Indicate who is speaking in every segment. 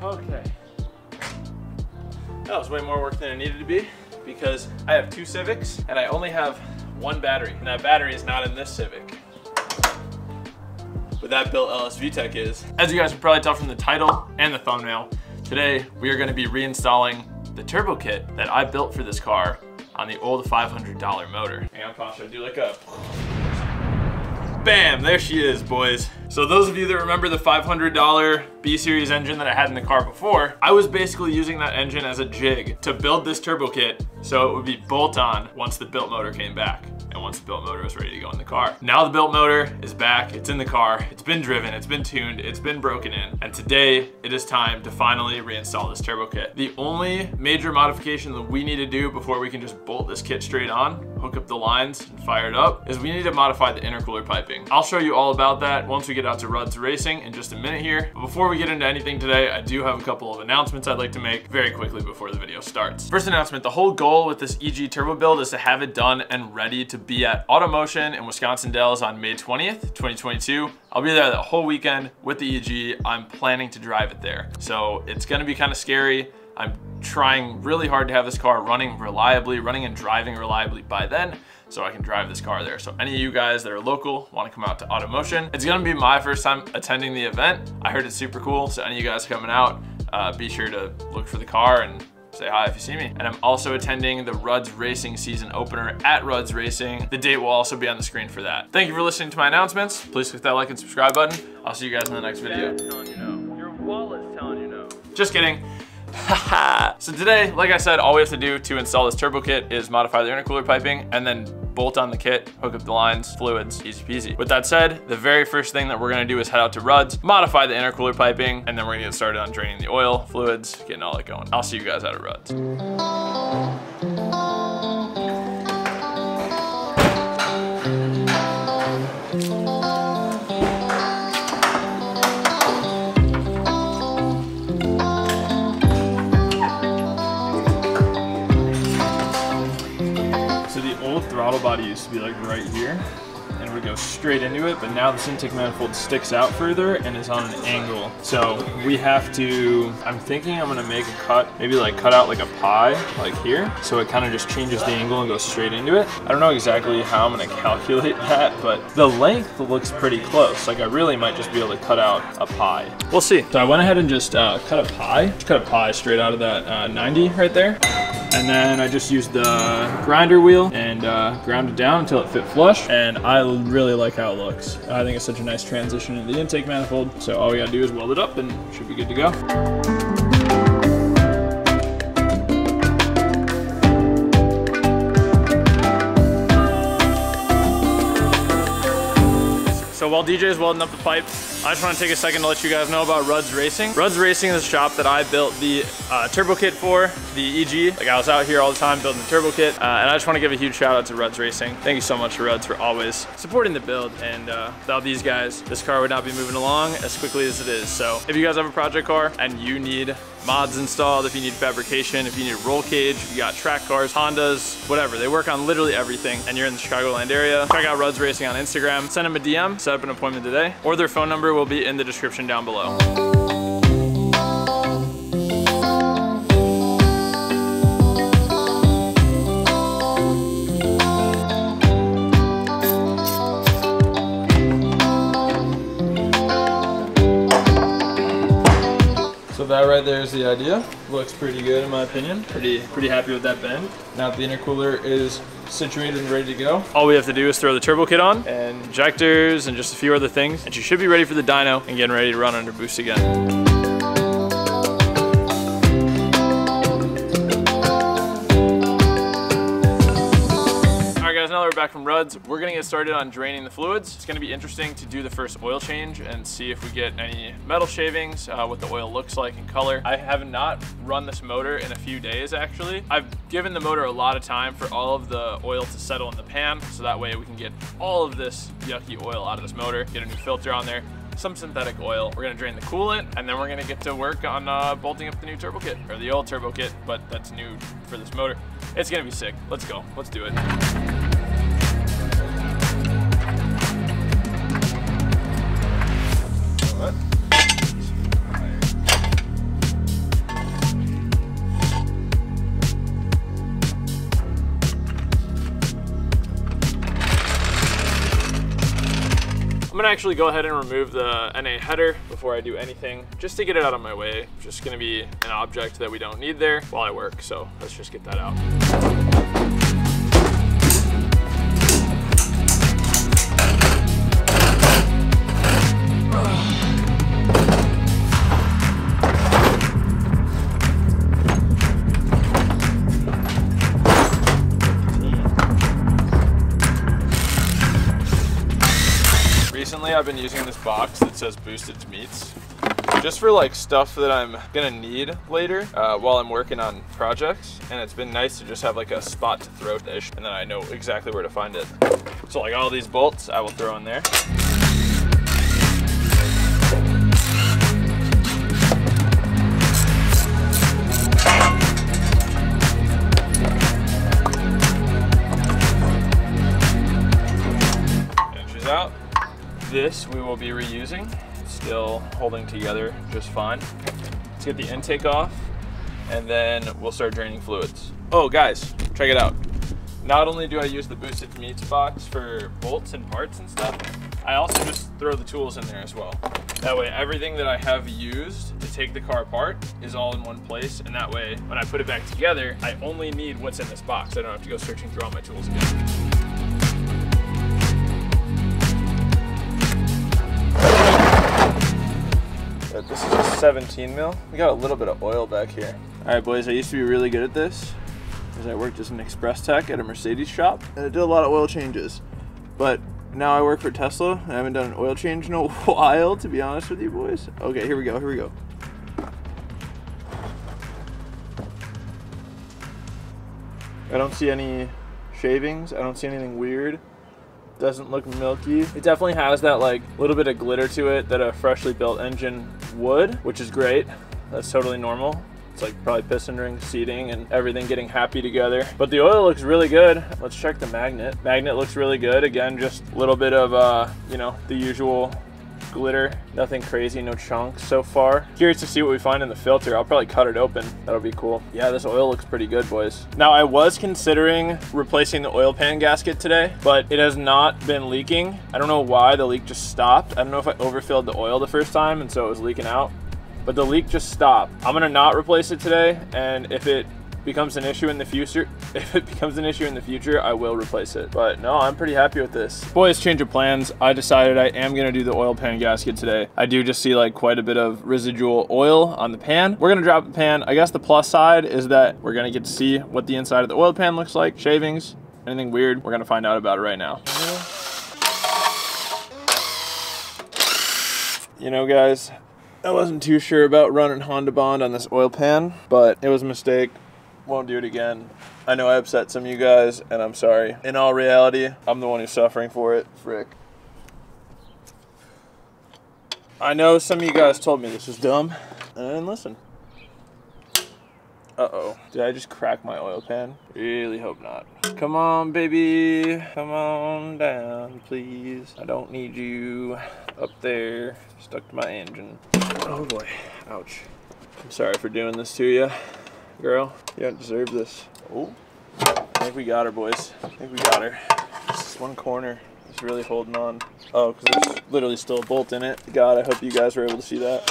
Speaker 1: Okay. That was way more work than it needed to be because I have 2 Civics and I only have 1 battery, and that battery is not in this Civic. But that built LS VTEC is. As you guys can probably tell from the title and the thumbnail, today we are going to be reinstalling the turbo kit that I built for this car on the old $500 motor. Hang on, Pasha, do like a bam, there she is, boys. So those of you that remember the $500 B-Series engine that I had in the car before, I was basically using that engine as a jig to build this turbo kit so it would be bolt-on once the built motor came back and once the built motor was ready to go in the car. Now the built motor is back, it's in the car, it's been driven, it's been tuned, it's been broken in, and today it is time to finally reinstall this turbo kit. The only major modification that we need to do before we can just bolt this kit straight on, hook up the lines and fire it up, is we need to modify the intercooler piping. I'll show you all about that once we get out to Rudz Racing in just a minute here. But before we get into anything today, I do have a couple of announcements I'd like to make very quickly before the video starts. First announcement, the whole goal with this EG turbo build is to have it done and ready to be at Automotion in Wisconsin Dells on May 20th, 2022. I'll be there that whole weekend with the EG. I'm planning to drive it there. So it's gonna be kind of scary. I'm trying really hard to have this car running and driving reliably by then, so I can drive this car there. So any of you guys that are local, want to come out to Automotion, it's gonna be my first time attending the event. I heard it's super cool, so any of you guys coming out, be sure to look for the car and say hi if you see me. And I'm also attending the Rudz Racing season opener at Rudz Racing. The date will also be on the screen for that. Thank you for listening to my announcements. Please click that like and subscribe button. I'll see you guys in the next video. Dad's telling you no. Your wallet's telling you no. Just kidding. So today, like I said, all we have to do to install this turbo kit is modify the intercooler piping and then bolt on the kit, hook up the lines, fluids, easy peasy. With that said, the very first thing that we're gonna do is head out to Rudz, modify the intercooler piping, and then we're gonna get started on draining the oil, fluids, getting all that going. I'll see you guys out at Rudz. Throttle body used to be like right here and would go straight into it, but now this intake manifold sticks out further and is on an angle. So we have to, I'm thinking I'm gonna make a cut, maybe like cut out like a pie, like here. So it kind of just changes the angle and goes straight into it. I don't know exactly how I'm gonna calculate that, but the length looks pretty close. Like I really might just be able to cut out a pie. We'll see. So I went ahead and just cut a pie straight out of that 90 right there. And then I just used the grinder wheel and ground it down until it fit flush. And I really like how it looks. I think it's such a nice transition in the intake manifold. So all we gotta do is weld it up and it should be good to go. So while DJ is welding up the pipe, I just want to take a second to let you guys know about Rudz Racing. Rudz Racing is a shop that I built the turbo kit for, the EG. Like I was out here all the time building the turbo kit, and I just want to give a huge shout out to Rudz Racing. Thank you so much to Rudz for always supporting the build, and without these guys, this car would not be moving along as quickly as it is. So if you guys have a project car and you need mods installed, if you need fabrication, if you need a roll cage, if you got track cars, Hondas, whatever. They work on literally everything, and you're in the Chicagoland area. Check out Rudz Racing on Instagram. Send them a DM, set up an appointment today, or their phone number will be in the description down below. So that right there is the idea. Looks pretty good in my opinion. Pretty happy with that bend. Now that the intercooler is situated and ready to go, all we have to do is throw the turbo kit on and injectors and just a few other things, and you should be ready for the dyno and getting ready to run under boost again. Now that we're back from Rudz, we're gonna get started on draining the fluids. It's gonna be interesting to do the first oil change and see if we get any metal shavings, what the oil looks like in color. I have not run this motor in a few days actually. I've given the motor a lot of time for all of the oil to settle in the pan, so that way we can get all of this yucky oil out of this motor, get a new filter on there, some synthetic oil. We're gonna drain the coolant, and then we're gonna get to work on bolting up the new turbo kit, or the old turbo kit, but that's new for this motor. It's gonna be sick. Let's go, let's do it. gonna actually go ahead and remove the NA header before I do anything, just to get it out of my way. It's just gonna be an object that we don't need there while I work, so let's just get that out. Recently, I've been using this box that says Boosted Meats just for like stuff that I'm gonna need later while I'm working on projects, and it's been nice to just have like a spot to throw dish, and then I know exactly where to find it. So like all these bolts I will throw in there. Inches out. This we will be reusing, still holding together just fine. Let's get the intake off, and then we'll start draining fluids. Oh guys, check it out. Not only do I use the Boosted Meats box for bolts and parts and stuff, I also just throw the tools in there as well. That way everything that I have used to take the car apart is all in one place, and that way when I put it back together, I only need what's in this box. I don't have to go searching through all my tools again. This is a 17 mil. We got a little bit of oil back here. All right, boys, I used to be really good at this because I worked as an express tech at a Mercedes shop, and I did a lot of oil changes. But now I work for Tesla, and I haven't done an oil change in a while, to be honest with you boys. Okay, here we go, here we go. I don't see any shavings. I don't see anything weird. Doesn't look milky. It definitely has that like little bit of glitter to it that a freshly built engine would, which is great. That's totally normal. It's like probably piston ring seating and everything getting happy together. But the oil looks really good. Let's check the magnet. Magnet looks really good. Again, just a little bit of, you know, the usual glitter. Nothing crazy, no chunks so far. Curious to see what we find in the filter. I'll probably cut it open. That'll be cool. Yeah, this oil looks pretty good, boys. Now, I was considering replacing the oil pan gasket today, but it has not been leaking. I don't know why the leak just stopped. I don't know if I overfilled the oil the first time and so it was leaking out, but the leak just stopped. I'm gonna not replace it today, and if it becomes an issue in the future, I will replace it. But no, I'm pretty happy with this. Boys, change of plans. I decided I am gonna do the oil pan gasket today. I do just see like quite a bit of residual oil on the pan. We're gonna drop the pan. I guess the plus side is that we're gonna get to see what the inside of the oil pan looks like. Shavings, anything weird, we're gonna find out about it right now. You know, guys, I wasn't too sure about running Honda Bond on this oil pan, but it was a mistake. Won't do it again. I know I upset some of you guys, and I'm sorry. In all reality, I'm the one who's suffering for it. Frick. I know some of you guys told me this was dumb, and I didn't listen. Uh-oh. Did I just crack my oil pan? Really hope not. Come on, baby. Come on down, please. I don't need you up there, stuck to my engine. Oh boy, ouch. I'm sorry for doing this to you. Girl, you don't deserve this. Oh, I think we got her, boys. I think we got her. This one corner is really holding on. Oh, because there's literally still a bolt in it. God, I hope you guys were able to see that.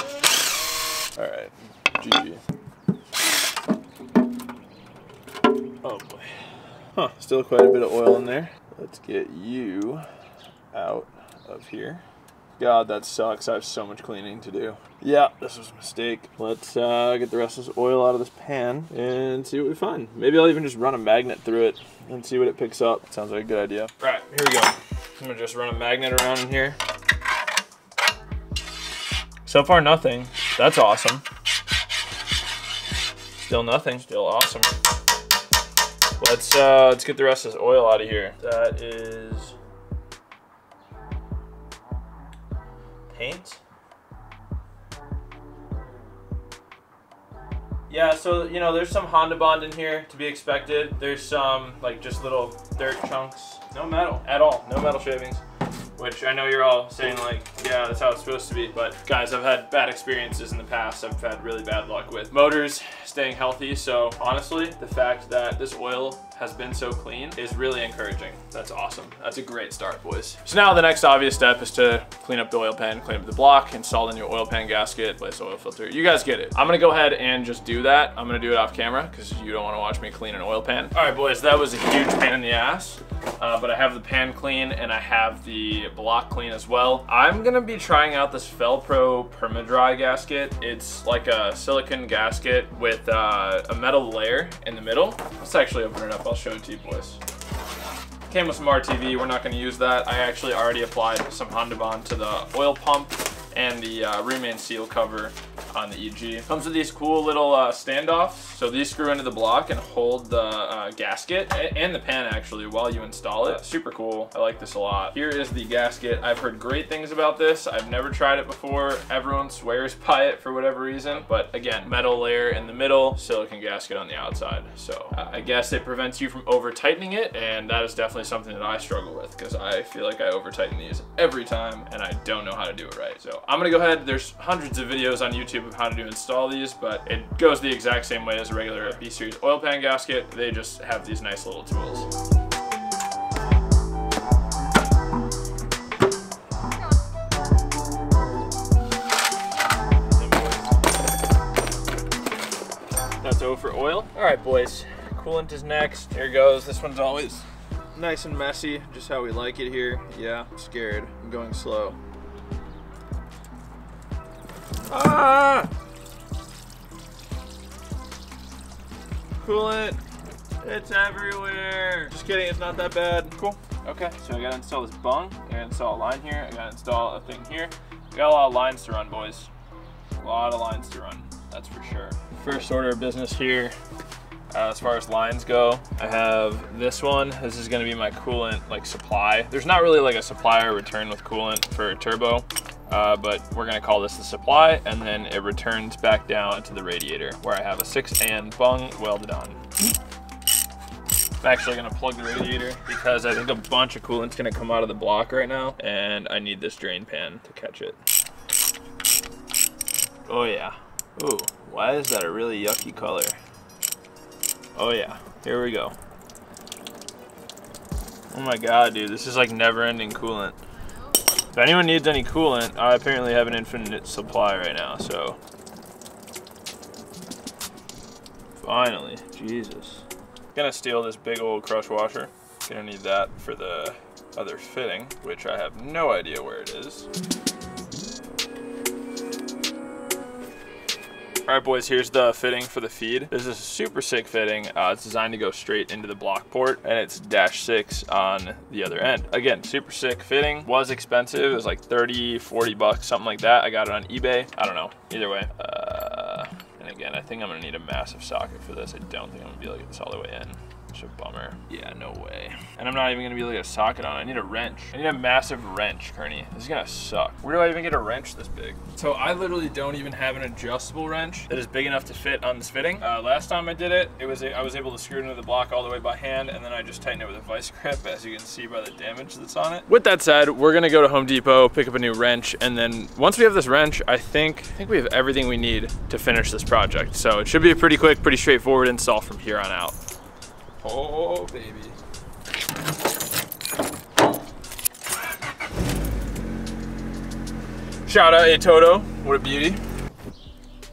Speaker 1: All right, GG. Oh boy. Huh, still quite a bit of oil in there. Let's get you out of here. God, that sucks. I have so much cleaning to do. Yeah, this was a mistake. Let's get the rest of this oil out of this pan and see what we find. Maybe I'll even just run a magnet through it and see what it picks up. Sounds like a good idea. All right, here we go. I'm gonna just run a magnet around in here. So far, nothing. That's awesome. Still nothing. Still awesome. Let's get the rest of this oil out of here. That is paint. Yeah, so you know, there's some Honda Bond in here to be expected. There's some like just little dirt chunks. No metal at all. No metal shavings. Which I know you're all saying like, yeah, that's how it's supposed to be. But guys, I've had bad experiences in the past. I've had really bad luck with motors staying healthy. So honestly, the fact that this oil has been so clean is really encouraging. That's awesome. That's a great start, boys. So now the next obvious step is to clean up the oil pan, clean up the block, install the new oil pan gasket, place oil filter. You guys get it. I'm gonna go ahead and just do that. I'm gonna do it off camera because you don't wanna watch me clean an oil pan. All right, boys, that was a huge pain in the ass, but I have the pan clean and I have the block clean as well. I'm gonna be trying out this Felpro Perma-Dry gasket. It's like a silicone gasket with a metal layer in the middle. Let's actually open it up. I'll show it to you, boys. Came with some RTV. We're not going to use that. I actually already applied some Honda Bond to the oil pump and the remain seal cover on the EG. Comes with these cool little standoffs. So these screw into the block and hold the gasket and the pan actually while you install it. Super cool. I like this a lot. Here is the gasket. I've heard great things about this. I've never tried it before. Everyone swears by it for whatever reason. But again, metal layer in the middle, silicone gasket on the outside. So I guess it prevents you from over tightening it. And that is definitely something that I struggle with because I feel like I over tighten these every time and I don't know how to do it right. So I'm gonna go ahead. There's hundreds of videos on YouTube of how to install these, but it goes the exact same way as a regular B-Series oil pan gasket. They just have these nice little tools. That's O for oil. All right, boys, coolant is next. Here goes. This one's always nice and messy, just how we like it here. Yeah, I'm scared. I'm going slow. Ah! Coolant, it's everywhere. Just kidding, it's not that bad. Cool. Okay, so I gotta install this bung. I gotta install a line here. I gotta install a thing here. We got a lot of lines to run, boys. A lot of lines to run, that's for sure. First order of business here. As far as lines go, I have this one. This is gonna be my coolant like supply. There's not really like a supplier return with coolant for a turbo. But we're gonna call this the supply, and then it returns back down to the radiator where I have a 6N bung welded on. I'm actually gonna plug the radiator because I think a bunch of coolant's gonna come out of the block right now, and I need this drain pan to catch it. Oh yeah. Ooh, why is that a really yucky color? Oh yeah, here we go. Oh my god, dude, this is like never-ending coolant. If anyone needs any coolant, I apparently have an infinite supply right now, so. Finally, Jesus. Gonna steal this big old crush washer. Gonna need that for the other fitting, which I have no idea where it is. All right, boys, here's the fitting for the feed. This is a super sick fitting. It's designed to go straight into the block port, and it's -6 on the other end. Again, super sick fitting. Was expensive. It was like 30, 40 bucks, something like that. I got it on eBay. I don't know. Either way. And again, I think I'm gonna need a massive socket for this. I don't think I'm gonna be able to get this all the way in. It's a bummer. Yeah, no way. And I'm not even gonna be able to get a socket on it. I need a wrench. I need a massive wrench, Kearney. This is gonna suck. Where do I even get a wrench this big? So I literally don't even have an adjustable wrench that is big enough to fit on this fitting. Last time I did it, I was able to screw it into the block all the way by hand, and then I just tightened it with a vice grip, as you can see by the damage that's on it. With that said, we're gonna go to Home Depot, pick up a new wrench, and then once we have this wrench, I think we have everything we need to finish this project. So it should be a pretty quick, pretty straightforward install from here on out. Oh, baby. Shout out Toto, what a beauty.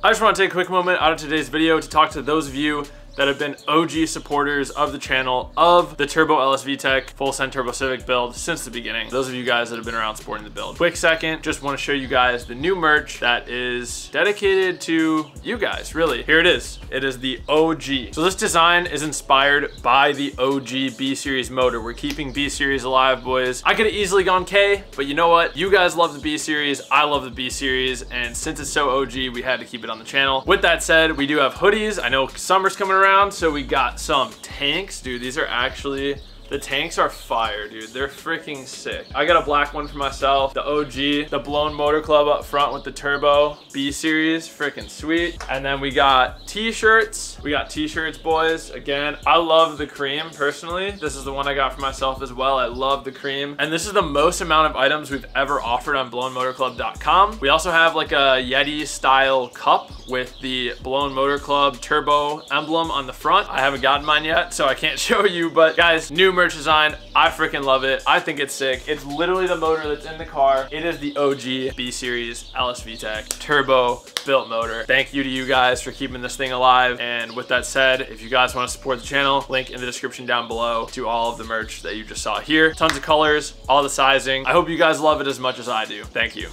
Speaker 1: I just want to take a quick moment out of today's video to talk to those of you that have been OG supporters of the channel, of the Turbo LS VTEC Full Send Turbo Civic build since the beginning. Those of you guys that have been around supporting the build. Quick second, just want to show you guys the new merch that is dedicated to you guys, really. Here it is. It is the OG. So this design is inspired by the OG B-Series motor. We're keeping B-Series alive, boys. I could have easily gone K, but you know what? You guys love the B-Series, I love the B-Series, and since it's so OG, we had to keep it on the channel. With that said, we do have hoodies. I know summer's coming around, so we got some tanks. Dude, these are actually, the tanks are fire, dude. They're freaking sick. I got a black one for myself, the OG, the blown motor club up front with the turbo B-Series, freaking sweet. And then we got t-shirts. We got t-shirts, boys. Again, I love the cream personally. This is the one I got for myself as well. I love the cream. And this is the most amount of items we've ever offered on blownmotorclub.com. We also have like a Yeti style cup with the Blown Motor Club turbo emblem on the front. I haven't gotten mine yet, so I can't show you, but guys, new merch design. I freaking love it. I think it's sick. It's literally the motor that's in the car. It is the OG B Series LS VTEC turbo built motor. Thank you to you guys for keeping this thing alive. And with that said, if you guys want to support the channel, link in the description down below to all of the merch that you just saw here. Tons of colors, all the sizing. I hope you guys love it as much as I do. Thank you.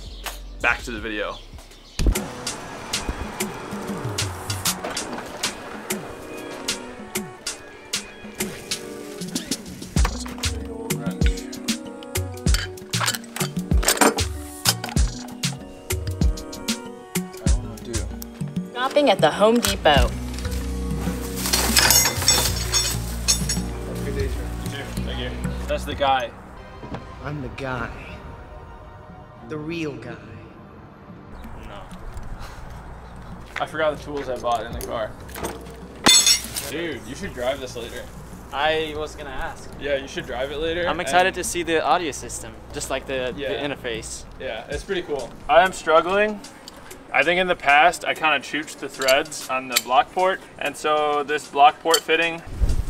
Speaker 1: Back to the video.
Speaker 2: Shopping at the Home Depot.
Speaker 1: Thank you. That's the guy.
Speaker 3: I'm the guy. The real guy.
Speaker 1: No. I forgot the tools I bought in the car. Dude, you should drive this later.
Speaker 4: I was gonna ask.
Speaker 1: Yeah, you should drive it later.
Speaker 4: I'm excited to see the audio system, just like the interface.
Speaker 1: Yeah, it's pretty cool. I am struggling. I think in the past, I kind of chooched the threads on the block port. And so this block port fitting,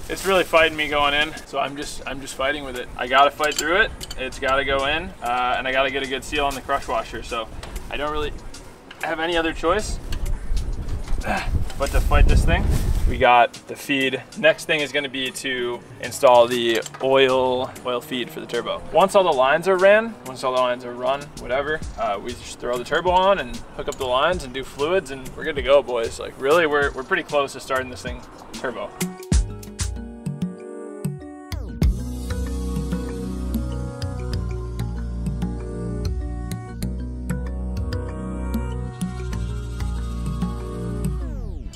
Speaker 1: it's really fighting me going in. So I'm just fighting with it. I gotta fight through it. It's gotta go in, and I gotta get a good seal on the crush washer. So I don't really have any other choice but to fight this thing. We got the feed. Next thing is gonna be to install the oil feed for the turbo. Once all the lines are run, whatever, we just throw the turbo on and hook up the lines and do fluids, and we're good to go, boys. Like really, we're pretty close to starting this thing turbo.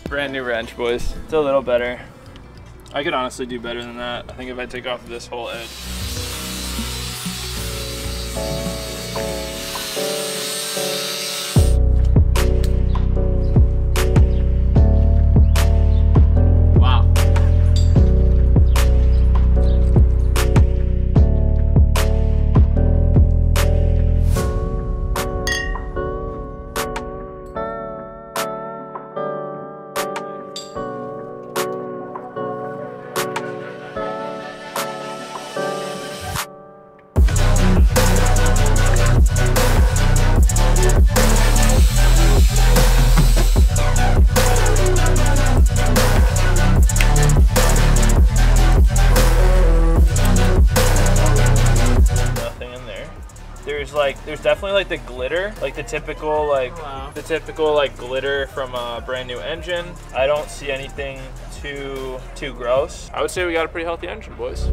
Speaker 1: Brand new wrench, boys. It's a little better. I could honestly do better than that. I think if I take off this whole edge. There's definitely like the glitter, like the typical glitter from a brand new engine. I don't see anything too gross. I would say we got a pretty healthy engine, boys.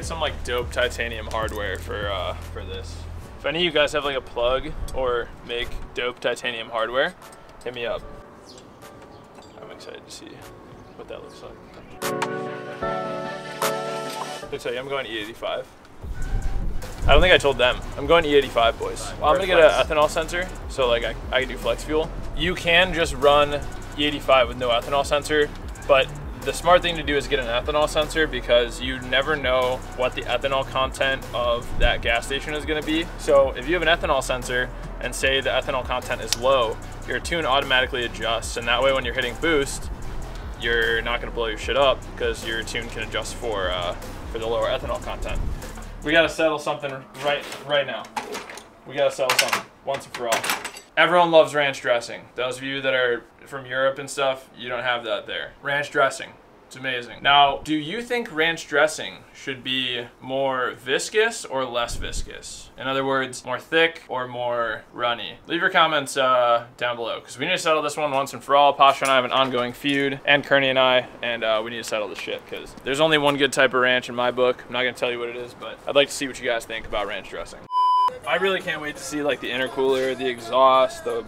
Speaker 1: Some like dope titanium hardware for this. If any of you guys have like a plug or make dope titanium hardware, hit me up. I'm excited to see what that looks like. I'll tell you, I'm going E85. I don't think I told them. I'm going E85, boys. Well, I'm gonna get an ethanol sensor, so like I can do flex fuel. You can just run E85 with no ethanol sensor, but the smart thing to do is get an ethanol sensor, because you never know what the ethanol content of that gas station is going to be. So if you have an ethanol sensor and say the ethanol content is low, your tune automatically adjusts, and that way when you're hitting boost, you're not going to blow your shit up, because your tune can adjust for the lower ethanol content. We got to settle something right now. We got to settle something once and for all. Everyone loves ranch dressing. Those of you that are from Europe and stuff, you don't have that there. Ranch dressing, it's amazing. Now, do you think ranch dressing should be more viscous or less viscous? In other words, more thick or more runny? Leave your comments down below, because we need to settle this one once and for all. Pasha and I have an ongoing feud, and Kearney and I, and we need to settle this shit, because there's only one good type of ranch in my book. I'm not gonna tell you what it is, but I'd like to see what you guys think about ranch dressing. I really can't wait to see like the intercooler, the exhaust, the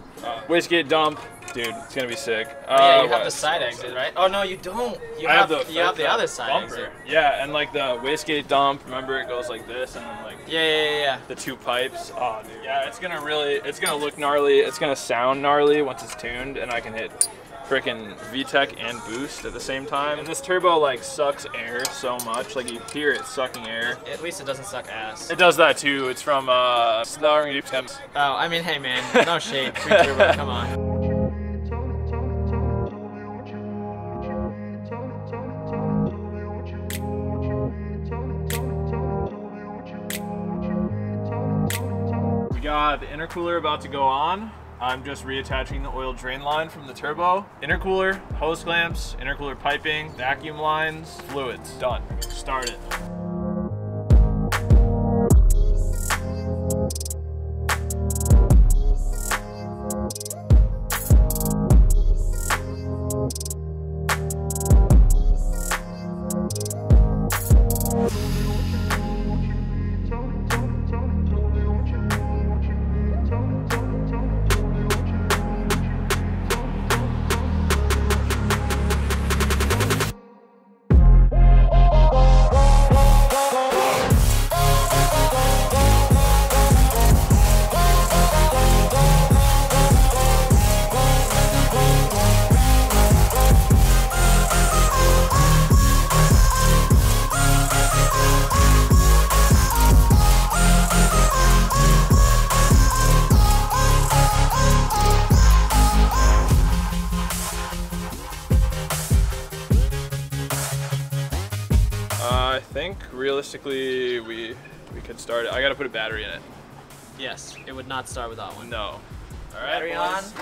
Speaker 1: wastegate dump, Dude, it's gonna be sick.
Speaker 4: Yeah, you have the side exit, right? Oh no, you don't. You have the other side
Speaker 1: bumper.
Speaker 4: exit.
Speaker 1: Yeah, and like the wastegate dump. Remember, it goes like this, and then like
Speaker 4: Yeah.
Speaker 1: the 2 pipes. Oh, dude. Yeah, it's gonna look gnarly. It's gonna sound gnarly once it's tuned, and I can hit freaking VTEC and boost at the same time. And this turbo like sucks air so much. Like you hear it sucking air.
Speaker 4: At least it doesn't suck ass.
Speaker 1: It does that too. It's from
Speaker 4: Oh, I mean, hey man, no shade. Free turbo, come on.
Speaker 1: We got the intercooler about to go on. I'm just reattaching the oil drain line from the turbo. Intercooler, hose clamps, intercooler piping, vacuum lines, fluids. Done. Start it. I think realistically we could start it. I gotta put a battery in it.
Speaker 4: Yes, it would not start without one.
Speaker 1: No. All right,
Speaker 4: Battery on.
Speaker 1: boys.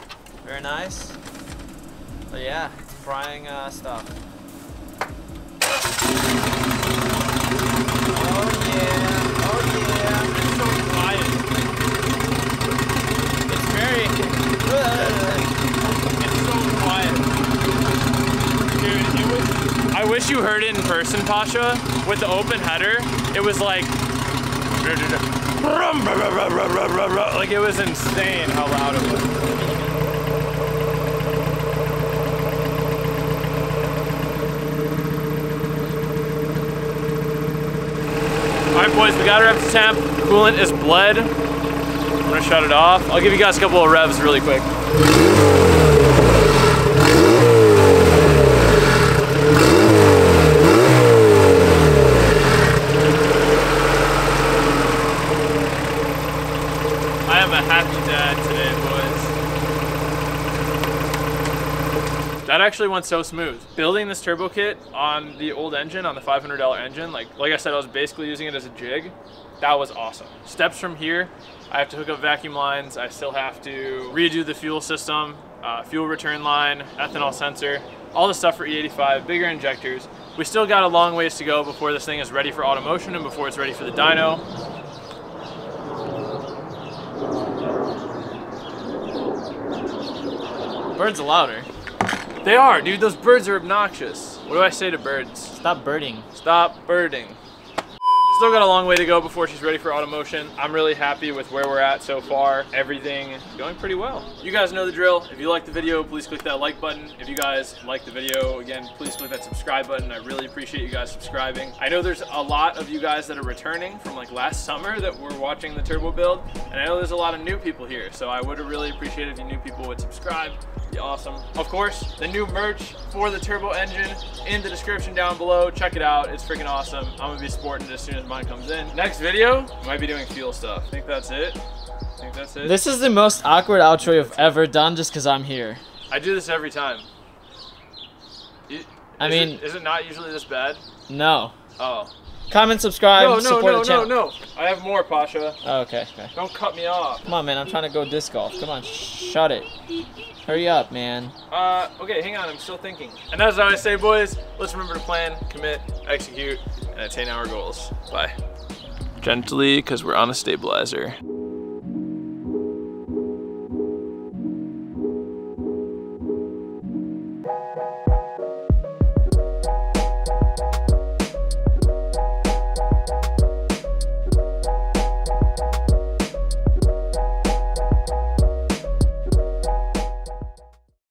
Speaker 4: Very nice. But yeah, it's frying stuff. Oh yeah. Oh yeah.
Speaker 1: It's so quiet.
Speaker 4: It's very.
Speaker 1: It's so quiet. Dude, I wish you heard it in person, Pasha. With the open header, it was like it was insane how loud it was. Alright boys, we got her up to temp. Coolant is bled. I'm gonna shut it off. I'll give you guys a couple of revs really quick. I am a happy dad today, boys. That actually went so smooth. Building this turbo kit on the old engine, on the $500 engine, like I said, I was basically using it as a jig. That was awesome. Steps from here, I have to hook up vacuum lines. I still have to redo the fuel system, fuel return line, ethanol sensor, all the stuff for E85, bigger injectors. We still got a long ways to go before this thing is ready for automotion and before it's ready for the dyno.
Speaker 4: Birds are louder.
Speaker 1: They are, dude. Those birds are obnoxious. What do I say to birds?
Speaker 4: Stop birding.
Speaker 1: Stop birding. Still got a long way to go before she's ready for automotion. I'm really happy with where we're at so far. Everything going pretty well. You guys know the drill. If you like the video, please click that like button. If you guys like the video, again, please click that subscribe button. I really appreciate you guys subscribing. I know there's a lot of you guys that are returning from like last summer that were watching the turbo build, and I know there's a lot of new people here, so I would have really appreciated if you new people would subscribe. Be awesome. Of course, the new merch for the turbo engine in the description down below. Check it out. It's freaking awesome. I'm gonna be sporting it as soon as mine comes in. Next video, might be doing fuel stuff. I think that's it.
Speaker 4: This is the most awkward outro you've ever done just because I'm here.
Speaker 1: I do this every time. Is it not usually this bad?
Speaker 4: No.
Speaker 1: Oh.
Speaker 4: Comment, subscribe, support the channel.
Speaker 1: No. I have more, Pasha.
Speaker 4: Oh, okay.
Speaker 1: Don't cut me off.
Speaker 4: Come on, man. I'm trying to go disc golf. Come on, shut it. Hurry up, man.
Speaker 1: Okay, hang on. I'm still thinking. And as I always say, boys, let's remember to plan, commit, execute, and attain our goals. Bye. Gently, because we're on a stabilizer.